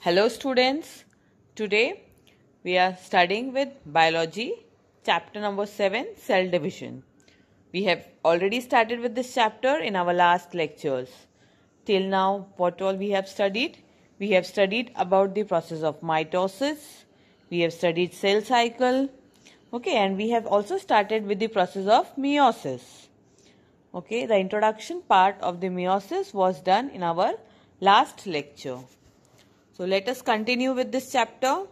Hello students, today we are studying with biology chapter number 7 cell division. We have already started with this chapter in our last lectures. Till now what all we have studied? We have studied about the process of mitosis, we have studied cell cycle, and we have also started with the process of meiosis. The introduction part of the meiosis was done in our last lecture. So let us continue with this chapter.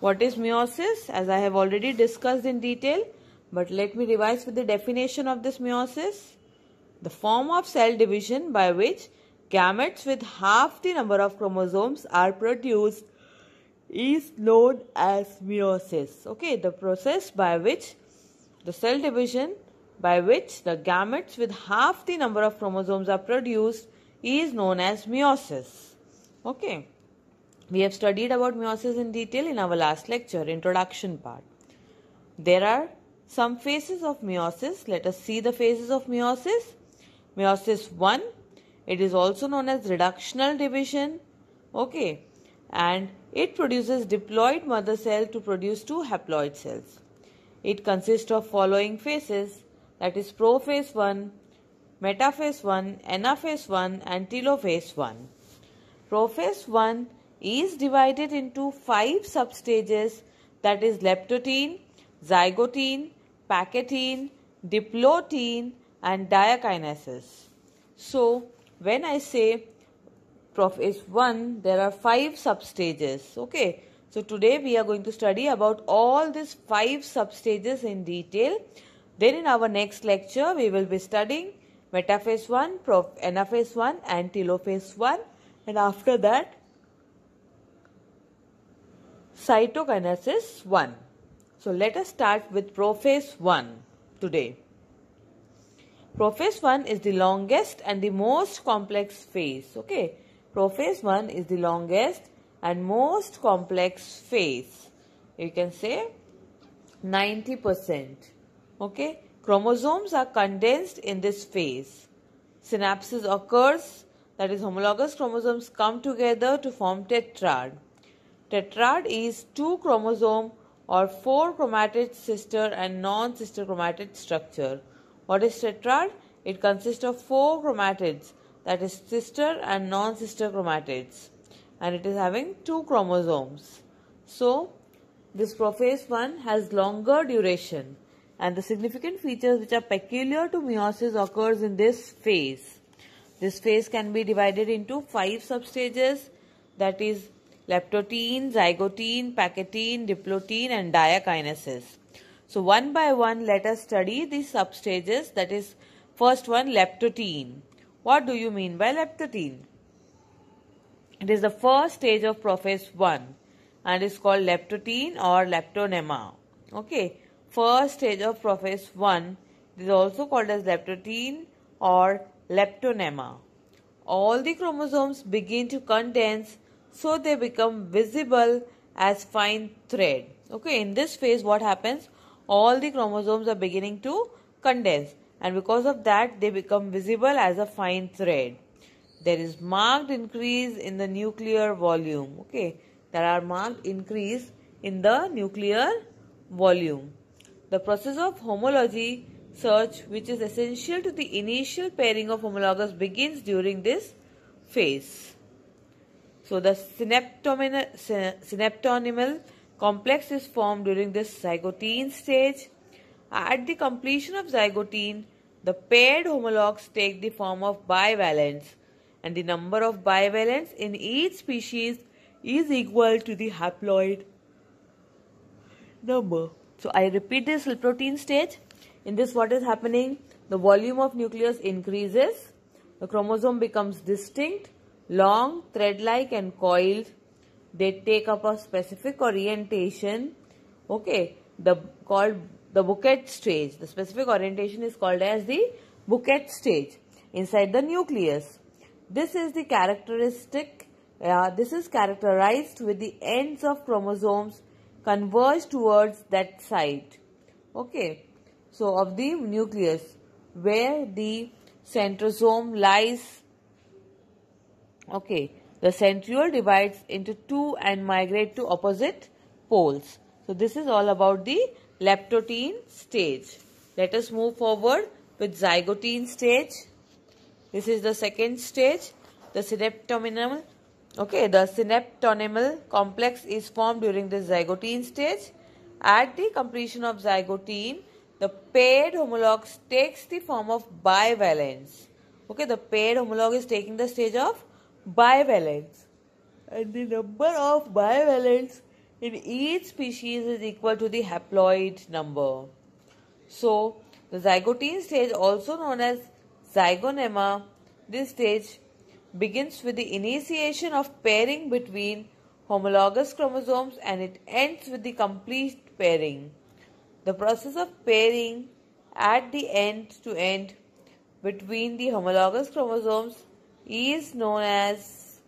What is meiosis? As I have already discussed in detail, but let me revise with the definition of this meiosis. The form of cell division by which gametes with half the number of chromosomes are produced is known as meiosis. The process by which the cell division by which the gametes with half the number of chromosomes are produced is known as meiosis. We have studied about meiosis in detail in our last lecture, introduction part. There are some phases of meiosis. Let us see the phases of meiosis. Meiosis 1, it is also known as reductional division. And it produces diploid mother cell to produce two haploid cells. It consists of following phases, that is prophase 1, metaphase 1, anaphase 1 and telophase 1. Prophase 1 is divided into 5 substages, that is leptotene, zygotene, pachytene, diplotene and diakinesis. So when I say prophase 1, there are 5 substages. So today we are going to study about all these 5 substages in detail. Then in our next lecture we will be studying metaphase 1, anaphase 1 and telophase 1. And after that, cytokinesis 1. So let us start with prophase 1 today. Prophase 1 is the longest and the most complex phase. Prophase 1 is the longest and most complex phase. You can say 90%. Chromosomes are condensed in this phase. Synapsis occurs. That is, homologous chromosomes come together to form tetrad. Tetrad is 2 chromosome or 4 chromatid sister and non-sister chromatid structure. What is tetrad? It consists of 4 chromatids, that is sister and non-sister chromatids, and it is having 2 chromosomes. So this prophase 1 has longer duration, and the significant features which are peculiar to meiosis occurs in this phase. This phase can be divided into 5 substages, that is leptotene, zygotene, pachytene, diplotene and diakinesis. So one by one let us study these substages. That is, first one, leptotene. What do you mean by leptotene? It is the first stage of prophase 1 and is called leptotene or leptonema. First stage of prophase 1 is also called as leptotene or leptonema. All the chromosomes begin to condense, so they become visible as fine thread. In this phase what happens? All the chromosomes are beginning to condense, and because of that they become visible as a fine thread. There is marked increase in the nuclear volume. There are marked increase in the nuclear volume. The process of homology search, which is essential to the initial pairing of homologous, begins during this phase. So the synaptonymal complex is formed during this zygotene stage. At the completion of zygotene, the paired homologs take the form of bivalents, and the number of bivalents in each species is equal to the haploid number. So I repeat this protein stage. In this what is happening? The volume of nucleus increases. The chromosome becomes distinct, long, thread-like and coiled. They take up a specific orientation. Called the bouquet stage. The specific orientation is called as the bouquet stage inside the nucleus. This is the characteristic. This is characterized with the ends of chromosomes converge towards that site. So of the nucleus, where the centrosome lies, The centriole divides into two and migrate to opposite poles. So this is all about the leptotene stage. Let us move forward with zygotene stage. This is the second stage, the synaptonomial. Okay, the synaptonomial complex is formed during the zygotene stage. At the completion of zygotene, the paired homologue takes the form of bivalence. Okay, the paired homologue is taking the stage of bivalence. And the number of bivalents in each species is equal to the haploid number. So, the zygotene stage, also known as zygonemma, this stage begins with the initiation of pairing between homologous chromosomes and it ends with the complete pairing. The process of pairing at the end-to-end between the homologous chromosomes is known as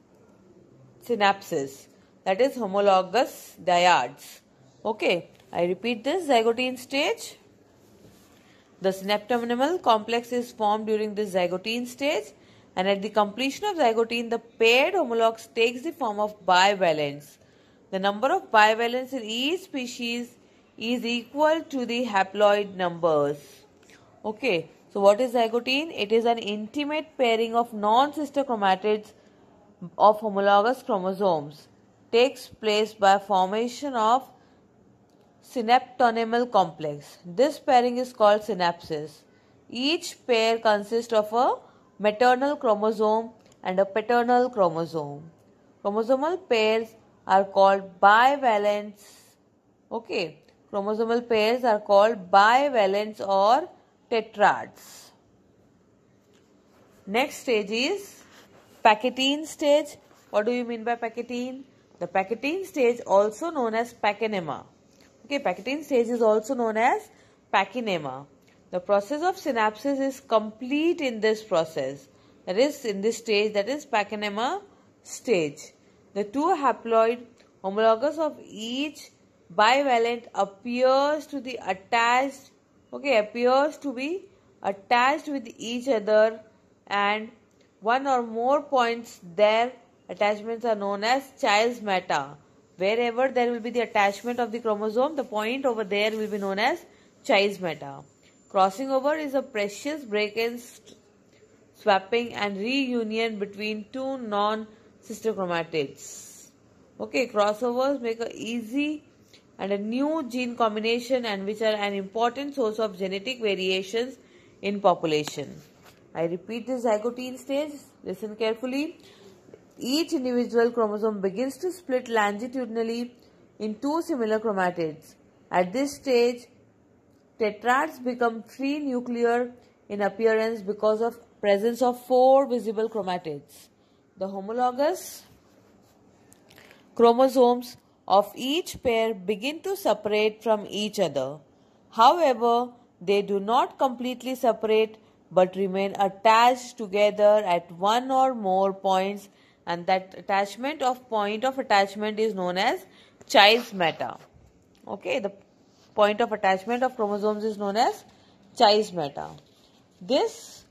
synapsis, that is homologous dyads. Okay, I repeat this: zygotene stage. The synaptonomial complex is formed during this zygotene stage, and at the completion of zygotene, the paired homologue takes the form of bivalence. The number of bivalents in each species is equal to the haploid numbers. Okay, so what is zygotene? It is an intimate pairing of non-sister chromatids of homologous chromosomes. Takes place by formation of synaptonomial complex. This pairing is called synapsis. Each pair consists of a maternal chromosome and a paternal chromosome. Chromosomal pairs are called bivalents. Okay, chromosomal pairs are called bivalents or tetrads. Next stage is Pachytene stage. What do you mean by Pachytene? The Pachytene stage, also known as Pachynemma. Okay, Pachytene stage is also known as Pachynemma. The process of synapsis is complete in this process. That is, in this stage, that is Pachynemma stage. The two haploid homologous of each bivalent appears to be attached with each other, and one or more points their attachments are known as chiasmata. Wherever there will be the attachment of the chromosome, the point over there will be known as chiasmata. Crossing over is a precious break-in, swapping and reunion between two non-sister chromatids. Okay, crossovers make a easy and a new gene combination, and which are an important source of genetic variations in population. I repeat this zygotene stage. Listen carefully. Each individual chromosome begins to split longitudinally in two similar chromatids. At this stage, tetrads become trinuclear in appearance because of presence of four visible chromatids. The homologous chromosomes of each pair begin to separate from each other. However, they do not completely separate but remain attached together at one or more points, and that point of attachment is known as chiasmata. Okay, the point of attachment of chromosomes is known as chiasmata. These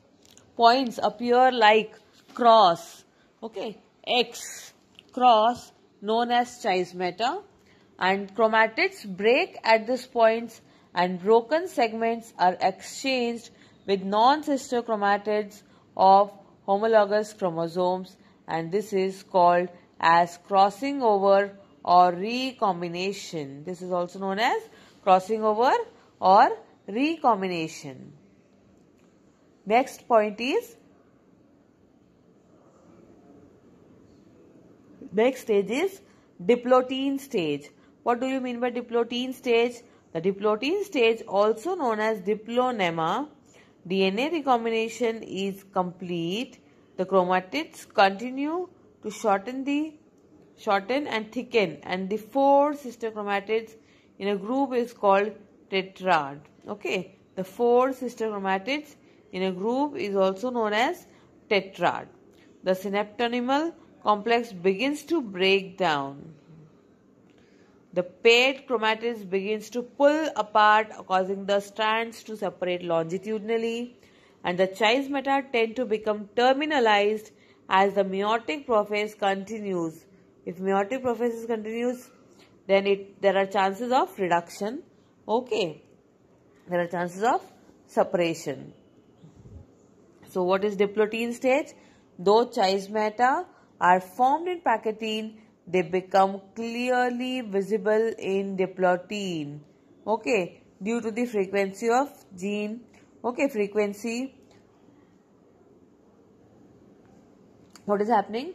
points appear like cross, okay, X cross, known as chiasmata, and chromatids break at these points and broken segments are exchanged with non-sister chromatids of homologous chromosomes, and this is called as crossing over or recombination. This is also known as crossing over or recombination. Next point is, next stage is diplotin stage. What do you mean by diplotin stage? The diplotin stage, also known as diplonemma, DNA recombination is complete. The chromatids continue to shorten and thicken, and the four sister chromatids in a group is called tetrad. Okay, the four sister chromatids in a group is also known as tetrad. The synaptonomial complex begins to break down. The paired chromatids begins to pull apart, causing the strands to separate longitudinally, and the chiasmata tend to become terminalized as the meiotic process continues. If meiotic process continues, then there are chances of reduction. Okay, there are chances of separation. So what is diplotin stage? Though chiasmata are formed in packetine, they become clearly visible in diplotin. Okay, due to the frequency of gene. Okay, frequency. What is happening?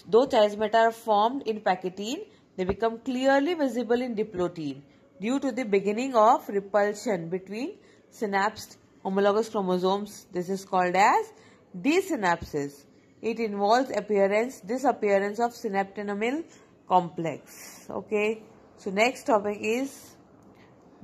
Though chiasmata are formed in packetine, they become clearly visible in diplotin due to the beginning of repulsion between synapsed homologous chromosomes. This is called as desynapsis. It involves disappearance of synaptoenamine complex. Okay. So next topic is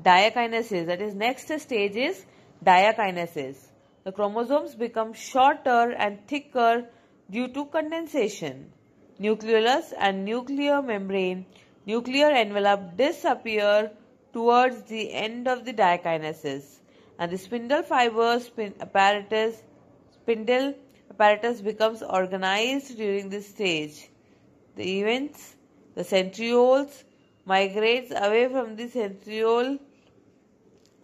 diakinesis. That is, next stage is diakinesis. The chromosomes become shorter and thicker due to condensation. Nucleolus and nuclear membrane, nuclear envelope disappear towards the end of the diakinesis, and the spindle apparatus becomes organized during this stage. The events, the centrioles migrates away from the centriole.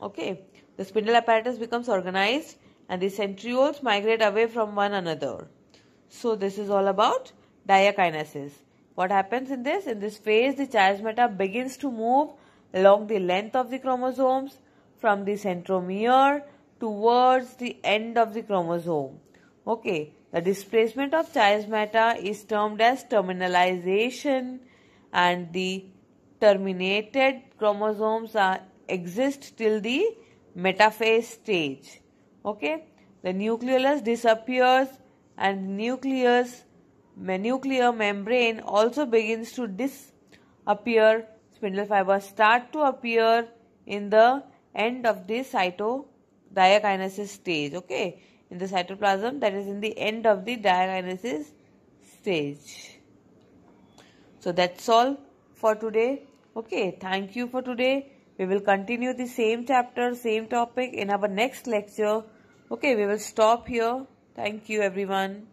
Okay, the spindle apparatus becomes organized and the centrioles migrate away from one another. So this is all about diakinesis. What happens in this? In this phase, the chiasmata begins to move along the length of the chromosomes from the centromere towards the end of the chromosome. Okay, the displacement of chiasmata is termed as terminalization, and the terminated chromosomes exist till the metaphase stage. Okay, the nucleolus disappears and nuclear membrane also begins to disappear. Spindle fibers start to appear in the end of the diakinesis stage. Okay, in the cytoplasm, that is in the end of the diakinesis stage. So that's all for today. Okay, thank you for today. We will continue the same chapter, same topic in our next lecture. Okay, we will stop here. Thank you everyone.